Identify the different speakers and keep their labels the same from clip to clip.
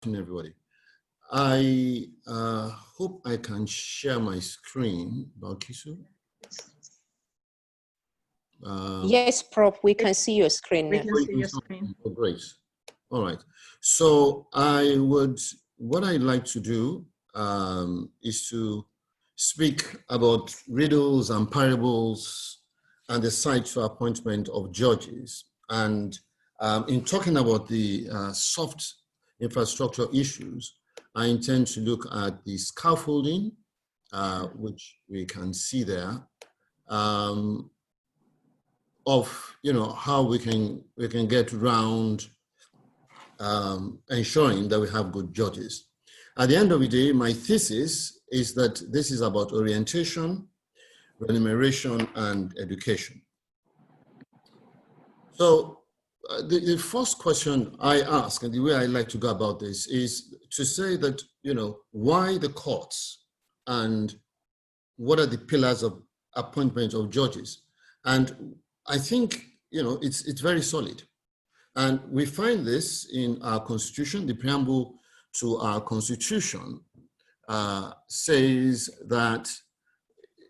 Speaker 1: Everybody. I hope I can share my screen, Balkisu.
Speaker 2: Yes, Prof, we can see your screen.
Speaker 3: We can see your screen.
Speaker 1: Oh, great. All right. So what I'd like to do is to speak about riddles and parables and the site for appointment of judges. And in talking about the soft infrastructure issues, I intend to look at the scaffolding, which we can see there, of how we can get around ensuring that we have good judges. At the end of the day, my thesis is that this is about orientation, remuneration, and education. So the first question I ask, and the way I like to go about this, is to say that, why the courts and what are the pillars of appointment of judges? And I think, it's very solid. And we find this in our constitution. The preamble to our constitution says that,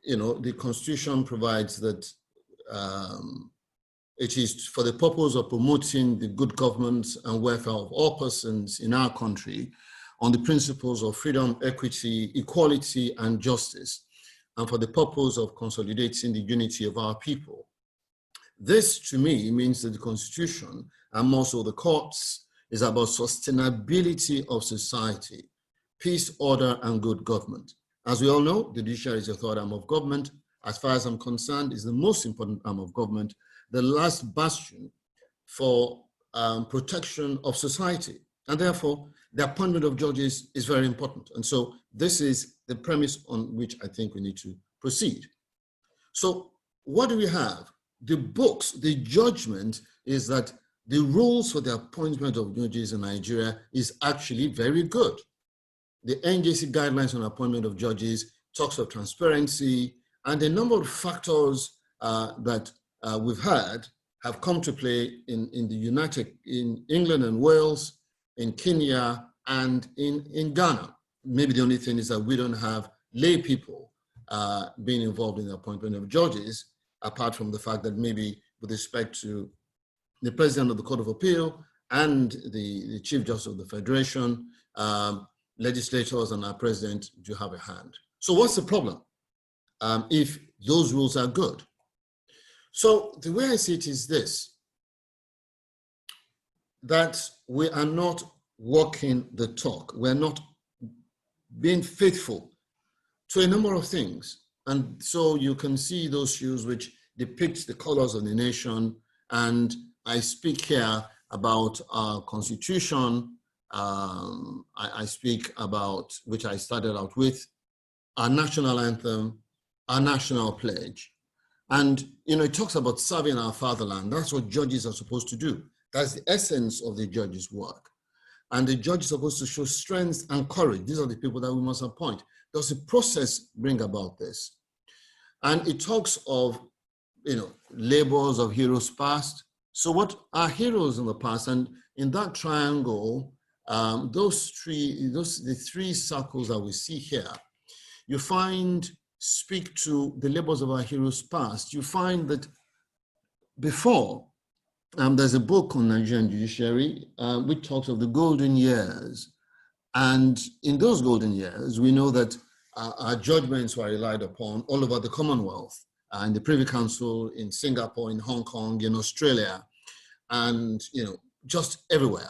Speaker 1: the constitution provides that it is for the purpose of promoting the good governance and welfare of all persons in our country on the principles of freedom, equity, equality, and justice, and for the purpose of consolidating the unity of our people. This, to me, means that the Constitution, and more so the courts, is about sustainability of society, peace, order, and good government. As we all know, the judiciary is the third arm of government. As far as I'm concerned, is the most important arm of government, the last bastion for protection of society. And therefore, the appointment of judges is very important. And so this is the premise on which I think we need to proceed. So what do we have? The books, the judgment is that the rules for the appointment of judges in Nigeria is actually very good. The NJC guidelines on appointment of judges talks of transparency, and a number of factors that we've had have come to play in England and Wales, in Kenya, and in Ghana. Maybe the only thing is that we don't have lay people being involved in the appointment of judges, apart from the fact that maybe with respect to the president of the Court of Appeal and the Chief Justice of the Federation, legislators and our president do have a hand. So what's the problem if those rules are good? So the way I see it is this, that we are not walking the talk. We're not being faithful to a number of things. And so you can see those shoes which depict the colors of the nation. And I speak here about our constitution. I speak about, which I started out with, our national anthem, our national pledge. And, it talks about serving our fatherland. That's what judges are supposed to do. That's the essence of the judge's work. And the judge is supposed to show strength and courage. These are the people that we must appoint. Does the process bring about this? And it talks of, labors of heroes past. So what are heroes in the past? And in that triangle, the three circles that we see here, you find speak to the labors of our heroes past. You find that before, there's a book on Nigerian judiciary which talks of the golden years. And in those golden years, we know that our judgments were relied upon all over the Commonwealth, in the Privy Council, in Singapore, in Hong Kong, in Australia, and just everywhere.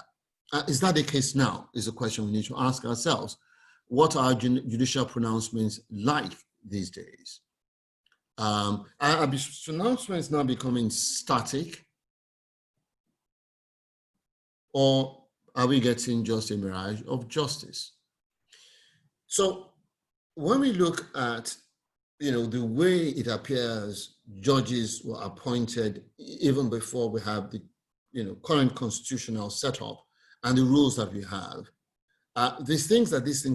Speaker 1: Is that the case now, is a question we need to ask ourselves. What are judicial pronouncements like these days? Are pronouncements now becoming static? Or are we getting just a mirage of justice? So when we look at, the way it appears judges were appointed even before we have the, current constitutional setup and the rules that we have, these things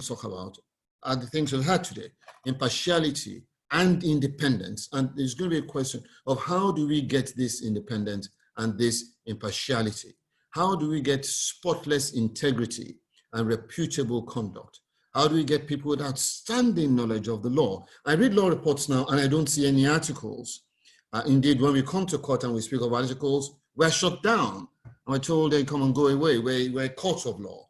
Speaker 1: talk about are the things we've had today: impartiality and independence. And there's going to be a question of how do we get this independence and this impartiality? How do we get spotless integrity and reputable conduct? How do we get people with outstanding knowledge of the law? I read law reports now and I don't see any articles. Indeed, when we come to court and we speak of articles, we're shut down. And we're told they come and go away. We're a court of law.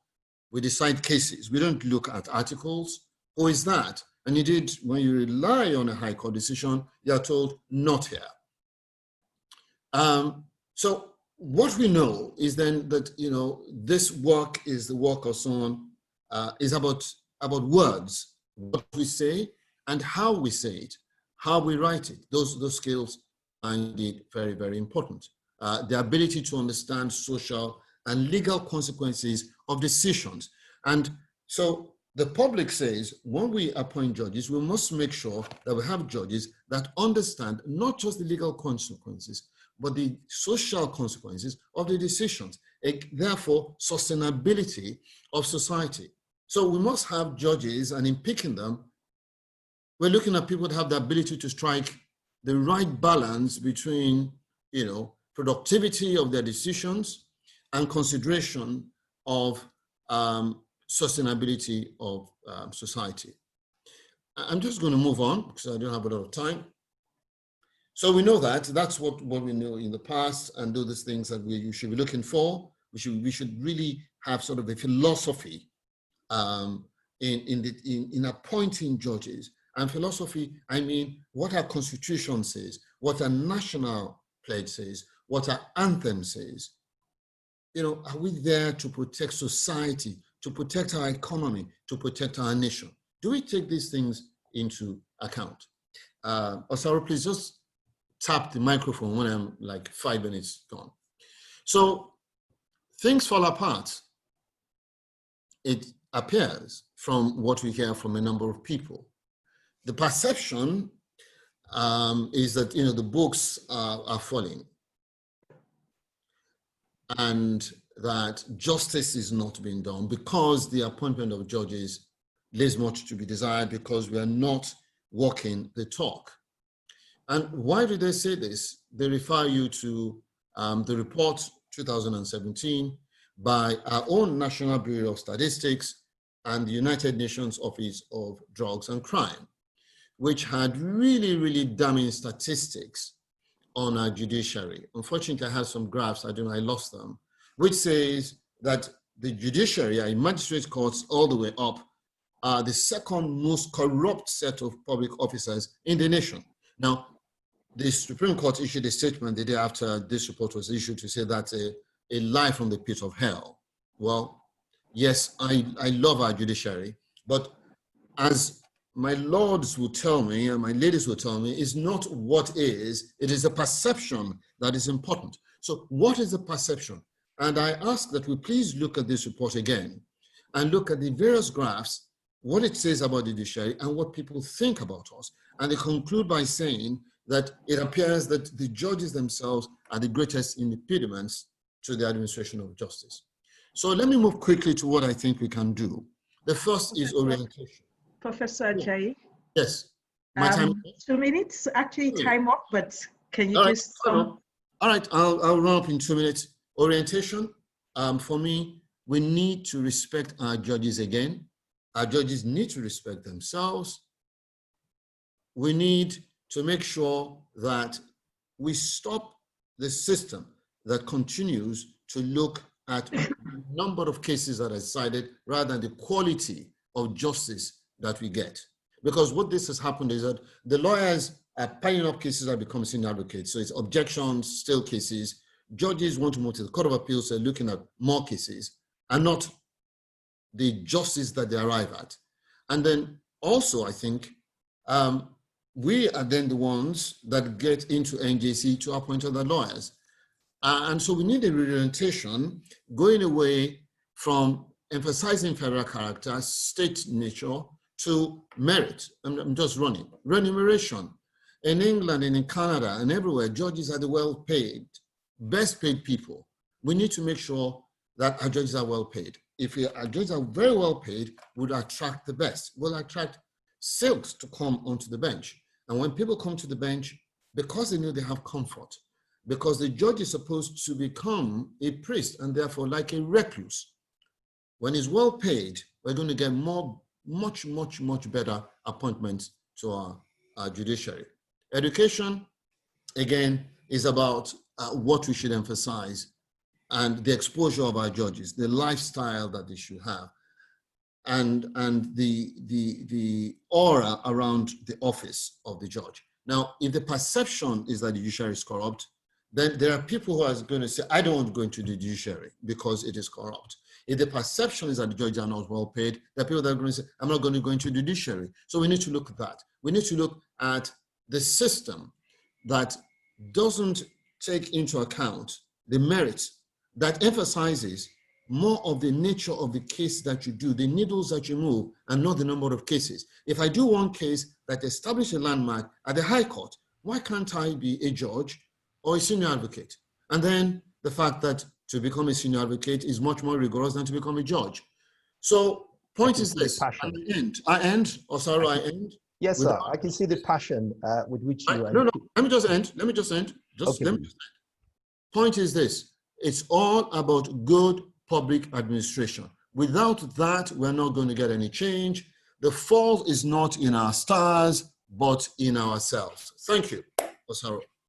Speaker 1: We decide cases. We don't look at articles. Who is that? And indeed, when you rely on a high court decision, you're told not here. So what we know is then that, this work is the work of someone, is about words, what we say and how we say it, how we write it. Those skills are indeed very, very important. The ability to understand social and legal consequences of decisions. And so the public says, when we appoint judges, we must make sure that we have judges that understand not just the legal consequences, but the social consequences of the decisions, therefore sustainability of society. So we must have judges, and in picking them, we're looking at people that have the ability to strike the right balance between, productivity of their decisions and consideration of sustainability of society. I'm just going to move on because I don't have a lot of time. So we know that's what we know in the past, and do these things that you should be looking for. We should really have sort of a philosophy in appointing judges. And philosophy, I mean, what our constitution says, what our national pledge says, what our anthem says. Are we there to protect society, to protect our economy, to protect our nation? Do we take these things into account? Osaro, please just tap the microphone when I'm like 5 minutes gone. So things fall apart. It appears from what we hear from a number of people. The perception is that, the books are falling and that justice is not being done because the appointment of judges leaves much to be desired, because we are not walking the talk. And why do they say this? They refer you to the report 2017 by our own National Bureau of Statistics and the United Nations Office of Drugs and Crime, which had really, really damning statistics on our judiciary. Unfortunately, I had some graphs, I lost them, which says that the judiciary, our magistrate courts all the way up, are the second most corrupt set of public officers in the nation. Now, the Supreme Court issued a statement the day after this report was issued to say that's a lie from the pit of hell. Well, yes, I love our judiciary, but as my lords will tell me and my ladies will tell me, is not what is, it is a perception that is important. So what is the perception? And I ask that we please look at this report again and look at the various graphs, what it says about the judiciary and what people think about us. And they conclude by saying that it appears that the judges themselves are the greatest impediments to the administration of justice. So let me move quickly to what I think we can do. The first is orientation.
Speaker 3: Professor Ajayi?
Speaker 1: Yes. My time?
Speaker 3: 2 minutes, actually time up, but can you just...
Speaker 1: All right, I'll run up in 2 minutes. Orientation, for me, we need to respect our judges again. Our judges need to respect themselves. We need to make sure that we stop the system that continues to look at the number of cases that are cited rather than the quality of justice that we get. Because what this has happened is that the lawyers are piling up cases that become senior advocates. So it's objections, still cases. Judges want to move to the Court of Appeals, so they're looking at more cases and not the justice that they arrive at. And then also, I think, we are then the ones that get into NJC to appoint other lawyers. And so we need a reorientation, going away from emphasizing federal character, state nature, to merit. I'm just running. Remuneration. In England and in Canada and everywhere, judges are the well-paid, best paid people. We need to make sure that our judges are well paid. If our judges are very well paid, we'll attract the best. We'll attract silks to come onto the bench. And when people come to the bench, because they know they have comfort, because the judge is supposed to become a priest and therefore like a recluse. When he's well paid, we're going to get much better appointments to our judiciary. Education, again, is about what we should emphasize and the exposure of our judges, the lifestyle that they should have, and the aura around the office of the judge. Now, if the perception is that the judiciary is corrupt, then there are people who are going to say, I don't want to go into the judiciary because it is corrupt. If the perception is that the judges are not well paid, there are people that are going to say, I'm not going to go into the judiciary. So we need to look at that. We need to look at the system that doesn't take into account the merits, that emphasizes more of the nature of the case that you do, the needles that you move, and not the number of cases. If I do one case that establishes a landmark at the High Court, why can't I be a judge or a senior advocate? And then the fact that to become a senior advocate is much more rigorous than to become a judge. So point is this, I end, Osaro, I end?
Speaker 4: Yes, sir, I can see the passion with which you are.
Speaker 1: No, let me just end. Point is this, it's all about good public administration. Without that, we're not going to get any change. The fault is not in our stars, but in ourselves. Thank you, Osaro.